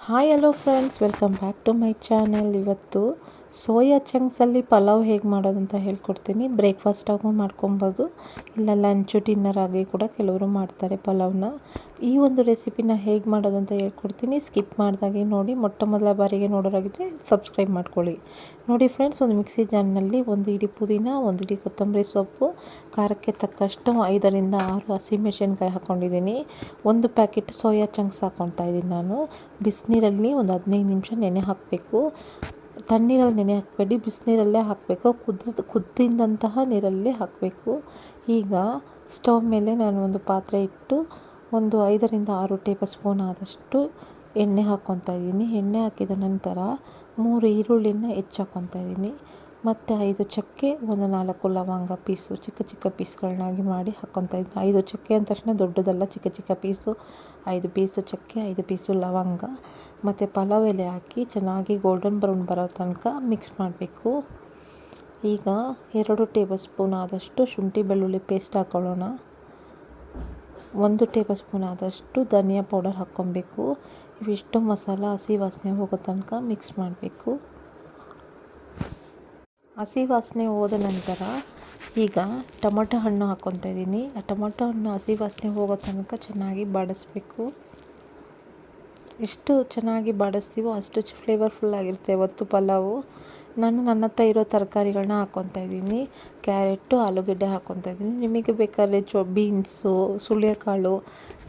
Hi hello friends, welcome back to my channel. ಇವತ್ತು soya ಚಂಕ್ಸಲ್ಲಿ ಪಲಾವ್ ಹೇಗೆ ಮಾಡೋದಂತ ಹೇಳ್ಕೊಡ್ತೀನಿ. ಬ್ರೇಕ್ಫಾಸ್ಟಾಗೂ ಮಾಡ್ಕೊಬೋದು, ಇಲ್ಲ ಲಂಚು ಡಿನ್ನರ್ ಆಗಿ ಕೂಡ ಕೆಲವರು ಮಾಡ್ತಾರೆ ಪಲಾವ್ನ. ಈ ಒಂದು ರೆಸಿಪಿನ ಹೇಗೆ ಮಾಡೋದಂತ ಹೇಳ್ಕೊಡ್ತೀನಿ. ಸ್ಕಿಪ್ ಮಾಡಿದಾಗೆ ನೋಡಿ. ಮೊಟ್ಟ ಮೊದಲ ಬಾರಿಗೆ ನೋಡೋರಾಗಿದ್ದರೆ ಸಬ್ಸ್ಕ್ರೈಬ್ ಮಾಡ್ಕೊಳ್ಳಿ. ನೋಡಿ ಫ್ರೆಂಡ್ಸ್, ಒಂದು ಮಿಕ್ಸಿ ಜಾರ್ನಲ್ಲಿ 1 ಇಡಿ ಪುದೀನ, 1 ಇಡಿ ಕೊತ್ತಂಬರಿ ಸೊಪ್ಪು, ಖಾರಕ್ಕೆ ತಕ್ಕಷ್ಟು 5ರಿಂದ 6 ಹಸಿಮೆಣಸಿನ್ಕಾಯಿ ಹಾಕ್ಕೊಂಡಿದ್ದೀನಿ. 1 ಪ್ಯಾಕೆಟ್ ಸೋಯಾ ಚಂಕ್ಸ್ ಹಾಕ್ಕೊಳ್ತಾ ಇದ್ದೀನಿ ನಾನು. ಬಿಸಿನೀರಲ್ಲಿ ಒಂದು 15 ನಿಮಿಷ ನೆನೆ ಹಾಕಬೇಕು. ತಣ್ಣೀರಲ್ಲಿ ನೆನೆ ಹಾಕಬೇಡಿ, ಬಿಸಿನೀರಲ್ಲೇ ಹಾಕಬೇಕು. ಕುದ್ದಿಂದಂತಹ ನೀರಲ್ಲೇ ಹಾಕಬೇಕು. ಈಗ ಸ್ಟವ್ ಮೇಲೆ ನಾನು ಒಂದು ಪಾತ್ರೆ ಇಟ್ಟು ಒಂದು 5ರಿಂದ 6 ಟೇಬಲ್ ಸ್ಪೂನ್ ಆದಷ್ಟು ಎಣ್ಣೆ ಹಾಕ್ಕೊತಾ ಇದ್ದೀನಿ. ಎಣ್ಣೆ ಹಾಕಿದ ನಂತರ 3 ಈರುಳ್ಳಿನ ಹಾಕ್ಕೊತಾ ಇದ್ದೀನಿ. ಮತ್ತು 5 ಚಕ್ಕೆ, ಒಂದು 4 ಲವಂಗ ಪೀಸು ಚಿಕ್ಕ ಚಿಕ್ಕ ಪೀಸ್ಗಳನ್ನಾಗಿ ಮಾಡಿ ಹಾಕ್ಕೊತಾ ಇದ್ದೀನಿ. 5 ಚಕ್ಕೆ ಅಂದ ತಕ್ಷಣ ದೊಡ್ಡದಲ್ಲ, ಚಿಕ್ಕ ಚಿಕ್ಕ ಪೀಸು. 5 ಪೀಸು ಚಕ್ಕೆ, 5 ಪೀಸು ಲವಂಗ ಮತ್ತು ಪಲಾವ್ ಎಲೆ ಹಾಕಿ ಚೆನ್ನಾಗಿ ಗೋಲ್ಡನ್ ಬ್ರೌನ್ ಬರೋ ತನಕ ಮಿಕ್ಸ್ ಮಾಡಬೇಕು. ಈಗ 2 ಟೇಬಲ್ ಸ್ಪೂನ್ ಆದಷ್ಟು ಶುಂಠಿ ಬೆಳ್ಳುಳ್ಳಿ ಪೇಸ್ಟ್ ಹಾಕ್ಕೊಳ್ಳೋಣ. 1 ಟೇಬಲ್ ಸ್ಪೂನ್ ಆದಷ್ಟು ಧನಿಯಾ ಪೌಡರ್ ಹಾಕ್ಕೊಬೇಕು. ಇವಿಷ್ಟು ಮಸಾಲ ಹಸಿ ವಾಸನೆ ಹೋಗೋ ತನಕ ಮಿಕ್ಸ್ ಮಾಡಬೇಕು. ಹಸಿ ವಾಸನೆ ಹೋದ ನಂತರ ಈಗ ಟೊಮೊಟೊ ಹಣ್ಣು ಹಾಕ್ಕೊತಾ ಇದ್ದೀನಿ. ಆ ಟೊಮೊಟೊ ಹಣ್ಣು ಹಸಿ ವಾಸನೆ ಹೋಗೋ ತನಕ ಚೆನ್ನಾಗಿ ಬಾಡಿಸ್ಬೇಕು. ಎಷ್ಟು ಚೆನ್ನಾಗಿ ಬಾಡಿಸ್ತೀವೋ ಅಷ್ಟು ಫ್ಲೇವರ್ಫುಲ್ ಆಗಿರುತ್ತೆ ಇವತ್ತು ಪಲಾವು. ನಾನು ನನ್ನ ಹತ್ರ ಇರೋ ತರಕಾರಿಗಳನ್ನ ಹಾಕ್ಕೊತಾ ಇದ್ದೀನಿ. ಕ್ಯಾರೆಟು, ಆಲೂಗೆಡ್ಡೆ ಹಾಕ್ಕೊತಾ ಇದ್ದೀನಿ. ನಿಮಗೆ ಬೇಕಾದ್ರೆ ಬೀನ್ಸು, ಸುಳಿಯಕಾಳು,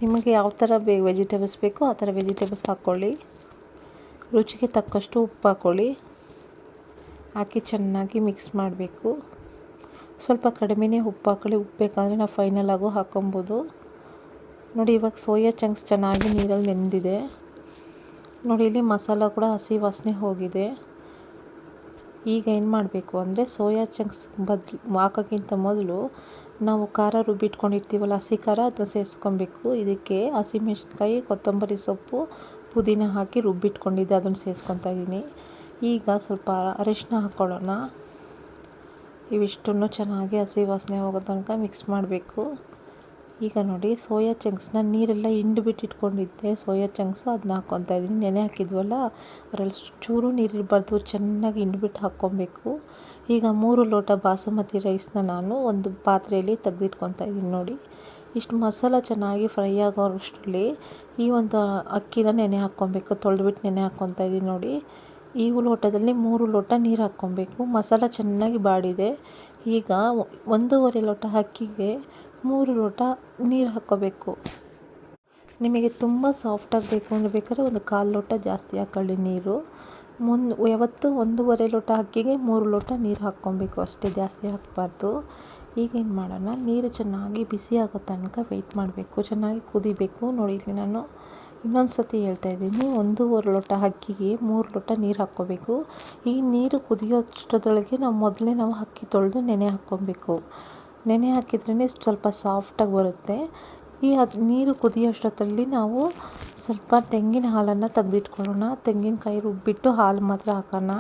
ನಿಮಗೆ ಯಾವ ಥರ ವೆಜಿಟೇಬಲ್ಸ್ ಬೇಕೋ ಆ ಥರ ವೆಜಿಟೇಬಲ್ಸ್ ಹಾಕ್ಕೊಳ್ಳಿ. ರುಚಿಗೆ ತಕ್ಕಷ್ಟು ಉಪ್ಪು ಹಾಕ್ಕೊಳ್ಳಿ. ಹಾಕಿ ಚೆನ್ನಾಗಿ ಮಿಕ್ಸ್ ಮಾಡಬೇಕು. ಸ್ವಲ್ಪ ಕಡಿಮೆನೇ ಉಪ್ಪು ಹಾಕ್ಕೊಳ್ಳಿ. ಉಪ್ಪು ಬೇಕಾದರೆ ನಾವು ಫೈನಲ್ ಆಗು ಹಾಕ್ಕೊಬೋದು. ನೋಡಿ, ಇವಾಗ ಸೋಯಾ ಚಂಕ್ಸ್ ಚೆನ್ನಾಗಿ ನೀರಲ್ಲಿ ನೆಂದಿದೆ. ನೋಡಿ, ಇಲ್ಲಿ ಮಸಾಲ ಕೂಡ ಹಸಿ ವಾಸನೆ ಹೋಗಿದೆ. ಈಗ ಏನು ಮಾಡಬೇಕು ಅಂದರೆ ಸೋಯಾ ಚಂಕ್ಸ್ ಹಾಕೋಕ್ಕಿಂತ ಮೊದಲು ನಾವು ಖಾರ ರುಬ್ಬಿಟ್ಕೊಂಡಿರ್ತೀವಲ್ಲ, ಹಸಿ ಖಾರ, ಅದನ್ನು ಸೇರಿಸ್ಕೊಬೇಕು. ಇದಕ್ಕೆ ಹಸಿಮೆಣಸಿನ್ಕಾಯಿ, ಕೊತ್ತಂಬರಿ ಸೊಪ್ಪು, ಪುದೀನ ಹಾಕಿ ರುಬ್ಬಿಟ್ಕೊಂಡಿದ್ದೆ, ಅದನ್ನು ಸೇರಿಸ್ಕೊತಾ ಇದ್ದೀನಿ. ಈಗ ಸ್ವಲ್ಪ ಅರಿಶಿನ ಹಾಕ್ಕೊಳ್ಳೋಣ. ಇವಿಷ್ಟನ್ನು ಚೆನ್ನಾಗಿ ಹಸಿ ವಾಸನೆ ಹೋಗೋ ತನಕ ಮಿಕ್ಸ್ ಮಾಡಬೇಕು. ಈಗ ನೋಡಿ, ಸೋಯಾ ಚಂಕ್ಸ್ನ ನೀರೆಲ್ಲ ಇಟ್ಕೊಂಡಿದ್ದೆ ಸೋಯಾ ಚಂಕ್ಸು, ಅದನ್ನ ಹಾಕ್ಕೊತಾ ಇದ್ದೀನಿ. ನೆನೆ ಹಾಕಿದ್ವಲ್ಲ, ಅದರಲ್ಲಿ ಚೂರು ನೀರಿರಬಾರ್ದು, ಚೆನ್ನಾಗಿ ಹಿಂಡ್ಬಿಟ್ಟು ಹಾಕ್ಕೊಬೇಕು. ಈಗ 3 ಲೋಟ ಬಾಸುಮತಿ ರೈಸ್ನ ನಾನು ಒಂದು ಪಾತ್ರೆಯಲ್ಲಿ ತೆಗೆದಿಟ್ಕೊತಾ ಇದ್ದೀನಿ. ನೋಡಿ, ಇಷ್ಟು ಮಸಾಲ ಚೆನ್ನಾಗಿ ಫ್ರೈ ಆಗೋಷ್ಟರಲ್ಲಿ ಈ ಒಂದು ಅಕ್ಕಿನ ನೆನೆ ಹಾಕ್ಕೊಬೇಕು. ತೊಳೆದ್ಬಿಟ್ಟು ನೆನೆ ಹಾಕ್ಕೊತಾ ಇದ್ದೀನಿ. ನೋಡಿ, ಈ ಲೋಟದಲ್ಲಿ 3 ಲೋಟ ನೀರು ಹಾಕ್ಕೊಬೇಕು. ಮಸಾಲ ಚೆನ್ನಾಗಿ ಬಾಡಿದೆ. ಈಗ 1.5 ಲೋಟ ಅಕ್ಕಿಗೆ 3 ಲೋಟ ನೀರು ಹಾಕ್ಕೋಬೇಕು. ನಿಮಗೆ ತುಂಬ ಸಾಫ್ಟಾಗಿ ಬೇಕು ಅಂದರೆ ಬೇಕಾದ್ರೆ ಒಂದು 1/4 ಲೋಟ ಜಾಸ್ತಿ ಹಾಕ್ಕೊಳ್ಳಿ ನೀರು. ಯಾವತ್ತು 1.5 ಲೋಟ ಅಕ್ಕಿಗೆ 3 ಲೋಟ ನೀರು ಹಾಕ್ಕೊಬೇಕು ಅಷ್ಟೇ, ಜಾಸ್ತಿ ಹಾಕಬಾರ್ದು. ಈಗೇನು ಮಾಡೋಣ, ನೀರು ಚೆನ್ನಾಗಿ ಬಿಸಿ ಆಗೋ ತನಕ ವೆಯ್ಟ್ ಮಾಡಬೇಕು. ಚೆನ್ನಾಗಿ ಕುದಿಬೇಕು. ನೋಡಿ, ಇಲ್ಲಿ ನಾನು ಇನ್ನೊಂದು ಸತಿ ಹೇಳ್ತಾ ಇದ್ದೀನಿ, 1.5 ಲೋಟ ಅಕ್ಕಿಗೆ 3 ಲೋಟ ನೀರು ಹಾಕ್ಕೋಬೇಕು. ಈ ನೀರು ಕುದಿಯೋಷ್ಟರೊಳಗೆ ನಾವು ಅಕ್ಕಿ ತೊಳೆದು ನೆನೆ ಹಾಕ್ಕೊಬೇಕು. ನೆನೆ ಹಾಕಿದ್ರೇ ಸ್ವಲ್ಪ ಸಾಫ್ಟಾಗಿ ಬರುತ್ತೆ. ಈ ನೀರು ಕುದಿಯೋಷ್ಟರಲ್ಲಿ ನಾವು ಸ್ವಲ್ಪ ತೆಂಗಿನ ಹಾಲನ್ನು ತೆಗೆದಿಟ್ಕೊಳ್ಳೋಣ. ತೆಂಗಿನಕಾಯಿ ರುಬ್ಬಿಟ್ಟು ಹಾಲು ಮಾತ್ರ ಹಾಕೋಣ,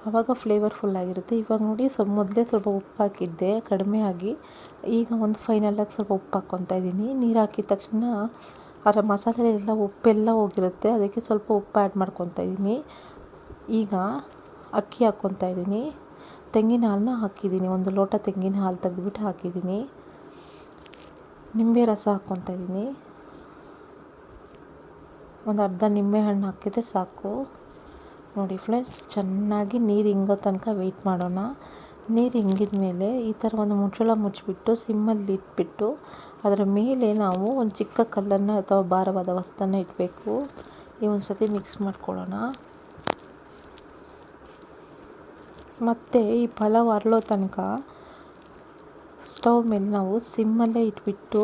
ಆವಾಗ ಫ್ಲೇವರ್ಫುಲ್ಲಾಗಿರುತ್ತೆ. ಇವಾಗ ನೋಡಿ, ಮೊದಲೇ ಸ್ವಲ್ಪ ಉಪ್ಪು ಹಾಕಿದ್ದೆ ಕಡಿಮೆ ಆಗಿ. ಈಗ ಒಂದು ಫೈನಲಾಗಿ ಸ್ವಲ್ಪ ಉಪ್ಪು ಹಾಕ್ಕೊತಾ ಇದ್ದೀನಿ. ನೀರು ಹಾಕಿದ ತಕ್ಷಣ ಅದರ ಮಸಾಲೆಯೆಲ್ಲ ಉಪ್ಪೆಲ್ಲ ಹೋಗಿರುತ್ತೆ, ಅದಕ್ಕೆ ಸ್ವಲ್ಪ ಉಪ್ಪು ಆ್ಯಡ್ ಮಾಡ್ಕೊತಾ ಇದ್ದೀನಿ. ಈಗ ಅಕ್ಕಿ ಹಾಕ್ಕೊತಾ ಇದ್ದೀನಿ. ತೆಂಗಿನ ಹಾಲನ್ನ ಹಾಕಿದ್ದೀನಿ. 1 ಲೋಟ ತೆಂಗಿನ ಹಾಲು ತೆಗೆದ್ಬಿಟ್ಟು ಹಾಕಿದ್ದೀನಿ. ನಿಂಬೆ ರಸ ಹಾಕ್ಕೊತಾ ಇದ್ದೀನಿ. ಒಂದು ಅರ್ಧ ನಿಂಬೆ ಹಣ್ಣು ಹಾಕಿದರೆ ಸಾಕು. ನೋಡಿ ಫ್ರೆಂಡ್ಸ್, ಚೆನ್ನಾಗಿ ನೀರು ಹಿಂಗೋ ತನಕ ವೆಯ್ಟ್ ಮಾಡೋಣ. ನೀರು ಹಿಂಗಿದ ಮೇಲೆ ಈ ಥರ ಒಂದು ಮುಚ್ಚಳ ಮುಚ್ಚಿಬಿಟ್ಟು ಸಿಮ್ಮಲ್ಲಿ ಇಟ್ಬಿಟ್ಟು ಅದರ ಮೇಲೆ ನಾವು ಒಂದು ಚಿಕ್ಕ ಕಲ್ಲನ್ನು ಅಥವಾ ಭಾರವಾದ ವಸ್ತುವನ್ನು ಇಡಬೇಕು. ಈ ಒಂದು ಸತಿ ಮಿಕ್ಸ್ ಮಾಡ್ಕೊಳ್ಳೋಣ. ಮತ್ತು ಈ ಪಲಾವ್ ಅರಳೋ ತನಕ ಸ್ಟವ್ ಮೇಲೆ ನಾವು ಸಿಮ್ಮಲ್ಲೇ ಇಟ್ಬಿಟ್ಟು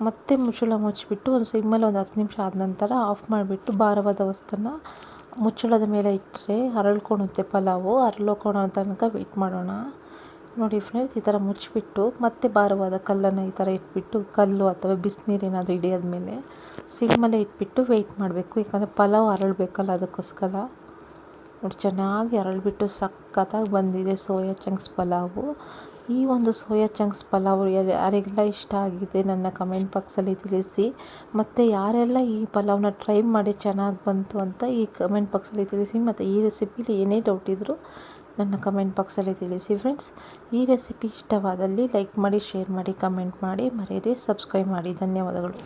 ಮತ್ತೆ ಮುಚ್ಚಳ ಮುಚ್ಚಿಬಿಟ್ಟು ಒಂದು ಸಿಮ್ಮಲ್ಲಿ ಒಂದು 10 ನಿಮಿಷ ಆದ ನಂತರ ಆಫ್ ಮಾಡಿಬಿಟ್ಟು ಭಾರವಾದ ವಸ್ತುನ ಮುಚ್ಚಳದ ಮೇಲೆ ಇಟ್ಟರೆ ಅರಳ್ಕೊಳುತ್ತೆ ಪಲಾವು. ಅರಳ್ಕೊಳ್ಳೋ ತನಕ ವೆಯ್ಟ್ ಮಾಡೋಣ. ನೋಡಿ ಫ್ರೆಂಡ್ಸ್, ಈ ಥರ ಮುಚ್ಚಿಬಿಟ್ಟು ಮತ್ತೆ ಭಾರವಾದ ಕಲ್ಲನ್ನು ಈ ಥರ ಇಟ್ಬಿಟ್ಟು, ಕಲ್ಲು ಅಥವಾ ಬಿಸಿನೀರು ಏನಾದರೂ ಹಿಡಿಯೋದ ಮೇಲೆ ಸಿಮ್ಮಲ್ಲೇ ಇಟ್ಬಿಟ್ಟು ವೆಯ್ಟ್ ಮಾಡಬೇಕು. ಯಾಕಂದರೆ ಪಲಾವ್ ಅರಳಬೇಕಲ್ಲ, ಅದಕ್ಕೋಸ್ಕರ. ನೋಡಿ, ಚೆನ್ನಾಗಿ ಅರಳ್ಬಿಟ್ಟು ಸಖತ್ತಾಗಿ ಬಂದಿದೆ ಸೋಯಾ ಚಂಕ್ಸ್ ಪಲಾವು. ಈ ಒಂದು ಸೋಯಾ ಚಂಕ್ಸ್ ಪಲಾವ್ ಯಾರಿಗೆಲ್ಲ ಇಷ್ಟ ಆಗಿದೆ ನನ್ನ ಕಮೆಂಟ್ ಬಾಕ್ಸಲ್ಲಿ ತಿಳಿಸಿ. ಮತ್ತು ಯಾರೆಲ್ಲ ಈ ಪಲಾವ್ನ ಟ್ರೈ ಮಾಡಿ ಚೆನ್ನಾಗಿ ಬಂತು ಅಂತ ಈ ಕಮೆಂಟ್ ಬಾಕ್ಸಲ್ಲಿ ತಿಳಿಸಿ. ಮತ್ತು ಈ ರೆಸಿಪಿಲಿ ಏನೇ ಡೌಟ್ ಇದ್ದರೂ ನನ್ನ ಕಮೆಂಟ್ ಬಾಕ್ಸಲ್ಲಿ ತಿಳಿಸಿ ಫ್ರೆಂಡ್ಸ್. ಈ ರೆಸಿಪಿ ಇಷ್ಟವಾದಲ್ಲಿ ಲೈಕ್ ಮಾಡಿ, ಶೇರ್ ಮಾಡಿ, ಕಮೆಂಟ್ ಮಾಡಿ, ಮರೆಯದೇ ಸಬ್ಸ್ಕ್ರೈಬ್ ಮಾಡಿ. ಧನ್ಯವಾದಗಳು.